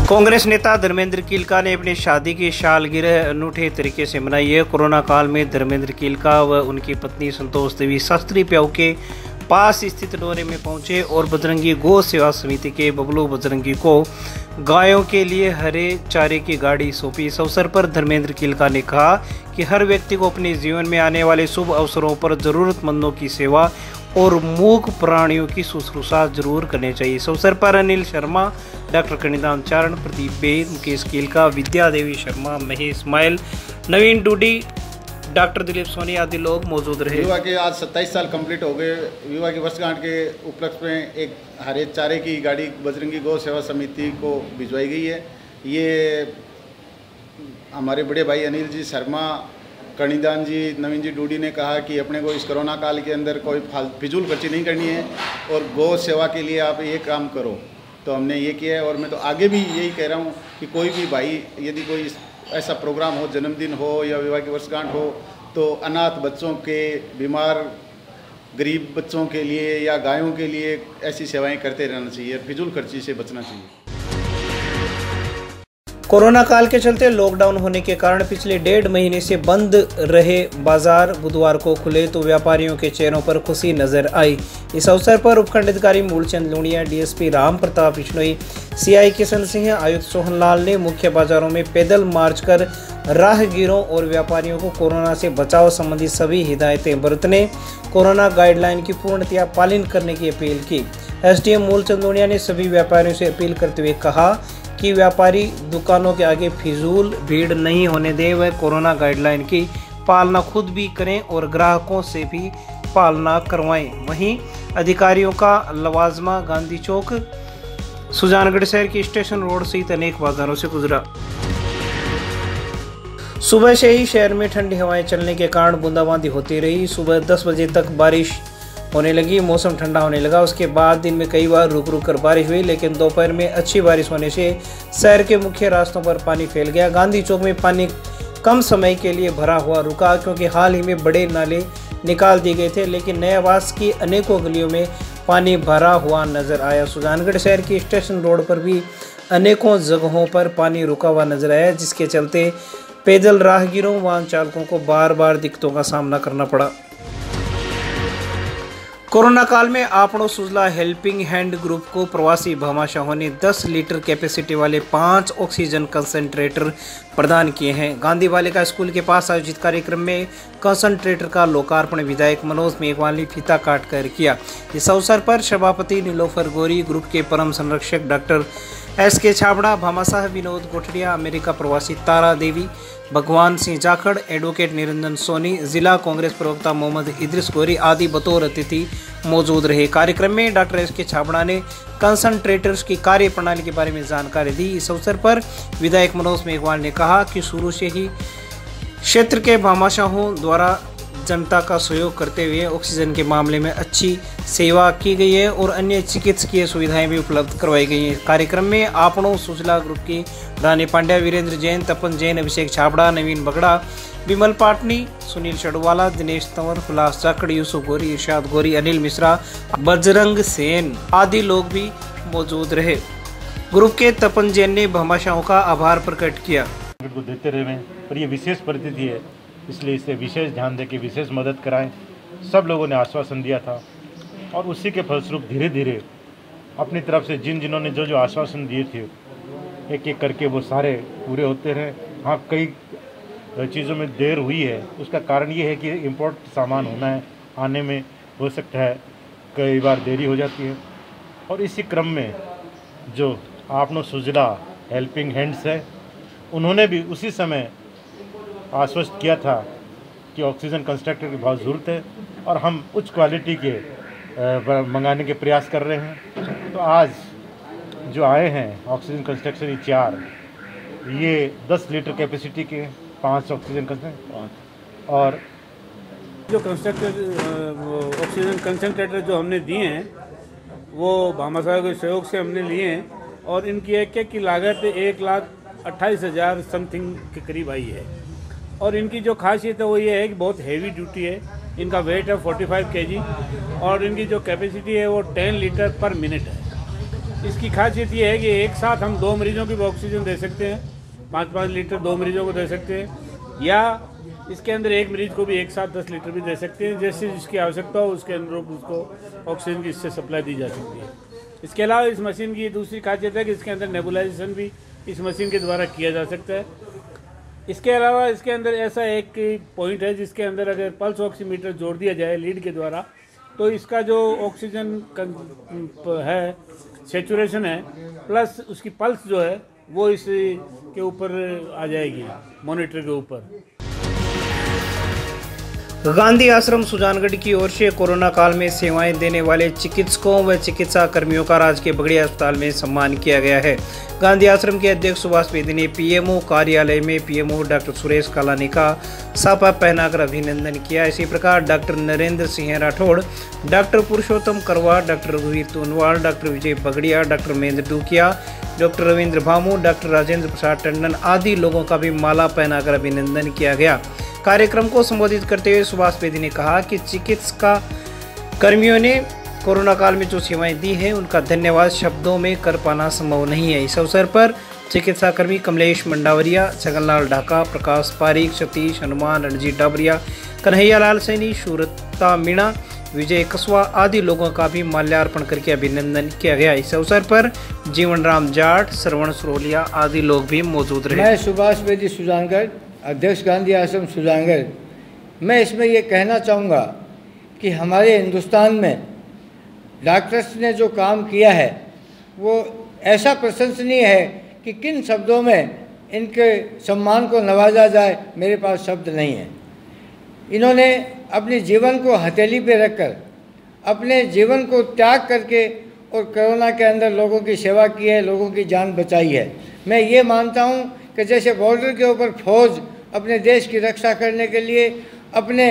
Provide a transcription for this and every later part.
कांग्रेस नेता धर्मेंद्र कीलका ने अपनी शादी की सालगिरह अनूठे तरीके से मनाई है। कोरोना काल में धर्मेंद्र कीलका व उनकी पत्नी संतोष देवी शास्त्री प्याऊ के पास स्थित डोरे में पहुंचे और बजरंगी गौ सेवा समिति के बबलू बजरंगी को गायों के लिए हरे चारे की गाड़ी सौंपी। इस अवसर पर धर्मेंद्र कीलका ने कहा कि हर व्यक्ति को अपने जीवन में आने वाले शुभ अवसरों पर जरूरतमंदों की सेवा और मूक प्राणियों की शुश्रूषा जरूर करनी चाहिए। इस अवसर पर अनिल शर्मा, डॉक्टर कणिदान चारण, प्रदीप बेद, मुकेश कीलका, विद्या देवी शर्मा, महेश माइल, नवीन डूडी, डॉक्टर दिलीप सोनी आदि लोग मौजूद रहे। विवाह के आज 27 साल कंप्लीट हो गए। विवाह की वर्षगांठ के उपलक्ष्य में एक हरे चारे की गाड़ी बजरंगी गौ सेवा समिति को भिजवाई गई है। ये हमारे बड़े भाई अनिल जी शर्मा, कणिदान जी, नवीन जी डूडी ने कहा कि अपने को इस कोरोना काल के अंदर कोई फिजूल खर्ची नहीं करनी है और गौ सेवा के लिए आप ये काम करो, तो हमने ये किया है। और मैं तो आगे भी यही कह रहा हूँ कि कोई भी भाई यदि कोई ऐसा प्रोग्राम हो, जन्मदिन हो या विवाह की वर्षगांठ हो, तो अनाथ बच्चों के, बीमार गरीब बच्चों के लिए या गायों के लिए ऐसी सेवाएं करते रहना चाहिए, फिजूल खर्ची से बचना चाहिए। कोरोना काल के चलते लॉकडाउन होने के कारण पिछले 1.5 महीने से बंद रहे बाजार बुधवार को खुले तो व्यापारियों के चेहरों पर खुशी नजर आई। इस अवसर पर उपखंड अधिकारी मूलचंद लूणिया, डीएसपी राम प्रताप बिश्नोई, सीआई किशन सिंह, आयुक्त सोहनलाल ने मुख्य बाजारों में पैदल मार्च कर राहगीरों और व्यापारियों को कोरोना से बचाव संबंधी सभी हिदायतें बरतने, कोरोना गाइडलाइन की पूर्णतया पालन करने की अपील की। एसडीएम मूलचंद लूणिया ने सभी व्यापारियों से अपील करते हुए कहा कि व्यापारी दुकानों के आगे फिजूल भीड़ नहीं होने दें, वह कोरोना गाइडलाइन की पालना खुद भी करें और ग्राहकों से भी पालना करवाएं। वहीं अधिकारियों का लवाजमा गांधी चौक, सुजानगढ़ शहर की स्टेशन रोड सहित अनेक बाजारों से गुजरा। सुबह से ही शहर में ठंडी हवाएं चलने के कारण बूंदाबांदी होती रही। सुबह 10 बजे तक बारिश होने लगी, मौसम ठंडा होने लगा। उसके बाद दिन में कई बार रुक रुक कर बारिश हुई, लेकिन दोपहर में अच्छी बारिश होने से शहर के मुख्य रास्तों पर पानी फैल गया। गांधी चौक में पानी कम समय के लिए भरा हुआ रुका क्योंकि हाल ही में बड़े नाले निकाल दिए गए थे, लेकिन नयावास की अनेकों गलियों में पानी भरा हुआ नजर आया। सुजानगढ़ शहर की स्टेशन रोड पर भी अनेकों जगहों पर पानी रुका हुआ नजर आया, जिसके चलते पैदल राहगीरों, वाहन चालकों को बार बार दिक्कतों का सामना करना पड़ा। कोरोना काल में आपनो सुजला हेल्पिंग हैंड ग्रुप को प्रवासी भामाशाहों ने 10 लीटर कैपेसिटी वाले 5 ऑक्सीजन कंसंट्रेटर प्रदान किए हैं। गांधी बालिका स्कूल के पास आयोजित कार्यक्रम में कंसंट्रेटर का लोकार्पण विधायक मनोज मेघवाल ने फीता काट कर किया। इस अवसर पर सभापति नीलोफर गौरी, ग्रुप के परम संरक्षक doctor SK Chhabra, Bhamashah Vinod Gothadia, America प्रवासी तारा देवी, भगवान सिंह जाखड़, एडवोकेट निरंजन सोनी, जिला कांग्रेस प्रवक्ता मोहम्मद इद्रिस गोरी आदि बतौर अतिथि मौजूद रहे। कार्यक्रम में डॉक्टर एसके छाबड़ा ने कंसंट्रेटर्स की कार्य प्रणाली के बारे में जानकारी दी। इस अवसर पर विधायक मनोज मेघवाल ने कहा कि शुरू से ही क्षेत्र के भामाशाहों द्वारा जनता का सहयोग करते हुए ऑक्सीजन के मामले में अच्छी सेवा की गई है और अन्य चिकित्सकीय सुविधाएं भी उपलब्ध करवाई गई हैं। कार्यक्रम में आपनो सुजला ग्रुप की रानी पांड्या, वीरेंद्र जैन, तपन जैन, अभिषेक छाबड़ा, नवीन बगड़ा, विमल पाटनी, सुनील चढ़वाला, दिनेश तंवर, हुलास जाखड़, यूसुफ गोरी, इरशाद गोरी, अनिल मिश्रा, बजरंग सेन आदि लोग भी मौजूद रहे। ग्रुप के तपन जैन ने भामाशाहों का आभार प्रकट किया। को देते रहे पर ये विशेष परिस्थिति है, इसलिए इसे विशेष ध्यान दे के विशेष मदद कराएं। सब लोगों ने आश्वासन दिया था और उसी के फलस्वरूप धीरे धीरे अपनी तरफ से जिन्होंने जो आश्वासन दिए थे एक एक करके वो सारे पूरे होते रहे। हाँ, कई चीज़ों में देर हुई है, उसका कारण ये है कि इम्पोर्ट सामान होना है, आने में हो सकता है कई बार देरी हो जाती है। और इसी क्रम में जो आपनो सुजला हेल्पिंग हैंड्स है, उन्होंने भी उसी समय आश्वस्त किया था कि ऑक्सीजन कंसंट्रेटर की बहुत ज़रूरत है और हम उच्च क्वालिटी के मंगाने के प्रयास कर रहे हैं। तो आज जो आए हैं ऑक्सीजन कंसंट्रेटर 4, ये 10 लीटर कैपेसिटी के 5 ऑक्सीजन कंसंट्रेटर और जो ऑक्सीजन कंसंट्रेटर जो हमने दिए हैं वो भामाशाह के सहयोग से हमने लिए हैं और इनकी एक की लागत 1,28,000 समथिंग के करीब आई है। और इनकी जो खासियत है वो ये है कि बहुत हैवी ड्यूटी है। इनका वेट है 45 kg और इनकी जो कैपेसिटी है वो 10 लीटर पर मिनट है। इसकी खासियत ये है कि एक साथ हम 2 मरीजों की भी ऑक्सीजन दे सकते हैं, 5-5 लीटर 2 मरीजों को दे सकते हैं, या इसके अंदर एक मरीज को भी एक साथ 10 लीटर भी दे सकते हैं। जैसे जिसकी आवश्यकता हो उसके अनुरूप उसको ऑक्सीजन की इससे सप्लाई दी जा सकती है। इसके अलावा इस मशीन की दूसरी खासियत है कि इसके अंदर नेबुलाइजेशन भी इस मशीन के द्वारा किया जा सकता है। इसके अलावा इसके अंदर ऐसा एक पॉइंट है जिसके अंदर अगर पल्स ऑक्सीमीटर जोड़ दिया जाए लीड के द्वारा, तो इसका जो ऑक्सीजन है सेचुरेशन है प्लस उसकी पल्स जो है वो इस के ऊपर आ जाएगी, मॉनिटर के ऊपर। गांधी आश्रम सुजानगढ़ की ओर से कोरोना काल में सेवाएं देने वाले चिकित्सकों व चिकित्सा कर्मियों का राजकीय बगड़िया अस्पताल में सम्मान किया गया है। गांधी आश्रम के अध्यक्ष सुभाष बेदी ने पीएमओ कार्यालय में पीएमओ डॉक्टर सुरेश कालानी का साफा पहनाकर अभिनंदन किया। इसी प्रकार doctor Narendra Singh Rathore, doctor Purushottam Karwa, doctor रघुवीर Tonwal, doctor Vijay Bagadia, doctor Mahendra Dukiya, doctor Ravindra Bhamu, doctor Rajendra Prasad Tandon आदि लोगों का भी माला पहनाकर अभिनंदन किया गया। कार्यक्रम को संबोधित करते हुए सुभाष बेदी ने कहा कि चिकित्सा कर्मियों ने कोरोना काल में जो सेवाएं दी हैं उनका धन्यवाद शब्दों में कर पाना संभव नहीं है। इस अवसर पर चिकित्सा कर्मी कमलेश मंडावरिया, छगनलाल ढाका, प्रकाश पारीक, सतीश हनुमान, रणजीत डाबरिया, कन्हैया लाल सैनी, सूरता मीणा, विजय कसवा आदि लोगों का भी माल्यार्पण करके अभिनंदन किया गया। इस अवसर पर जीवन राम जाट, श्रवण सरोलिया आदि लोग भी मौजूद रहे। मैं सुभाष बेदी सुजानगढ़, अध्यक्ष गांधी आश्रम सुजानगढ़। मैं इसमें ये कहना चाहूँगा कि हमारे हिंदुस्तान में डॉक्टर्स ने जो काम किया है वो ऐसा प्रशंसनीय है कि किन शब्दों में इनके सम्मान को नवाजा जाए, मेरे पास शब्द नहीं है। इन्होंने अपने जीवन को हथेली पे रखकर, अपने जीवन को त्याग करके और कोरोना के अंदर लोगों की सेवा की है, लोगों की जान बचाई है। मैं ये मानता हूँ कि जैसे बॉर्डर के ऊपर फौज अपने देश की रक्षा करने के लिए अपने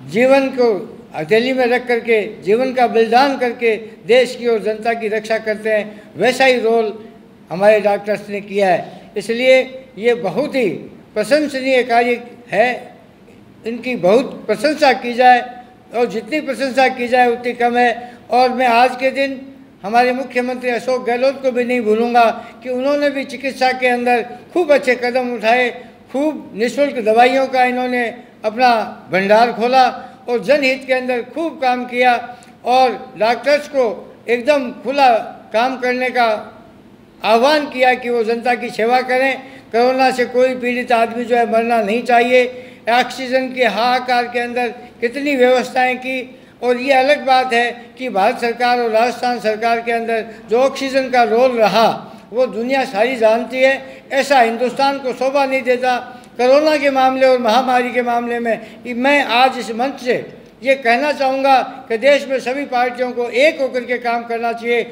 जीवन को हथेली में रख करके, जीवन का बलिदान करके देश की और जनता की रक्षा करते हैं, वैसा ही रोल हमारे डॉक्टर्स ने किया है। इसलिए ये बहुत ही प्रशंसनीय कार्य है, इनकी बहुत प्रशंसा की जाए और जितनी प्रशंसा की जाए उतनी कम है। और मैं आज के दिन हमारे मुख्यमंत्री अशोक गहलोत को भी नहीं भूलूंगा कि उन्होंने भी चिकित्सा के अंदर खूब अच्छे कदम उठाए, खूब निःशुल्क दवाइयों का इन्होंने अपना भंडार खोला और जनहित के अंदर खूब काम किया और डॉक्टर्स को एकदम खुला काम करने का आह्वान किया कि वो जनता की सेवा करें। कोरोना से कोई पीड़ित आदमी जो है मरना नहीं चाहिए। ऑक्सीजन के हाहाकार के अंदर कितनी व्यवस्थाएं की, और ये अलग बात है कि भारत सरकार और राजस्थान सरकार के अंदर जो ऑक्सीजन का रोल रहा वो दुनिया सारी जानती है। ऐसा हिंदुस्तान को शोभा नहीं देता कोरोना के मामले और महामारी के मामले में। कि मैं आज इस मंच से ये कहना चाहूँगा कि देश में सभी पार्टियों को एक होकर के काम करना चाहिए।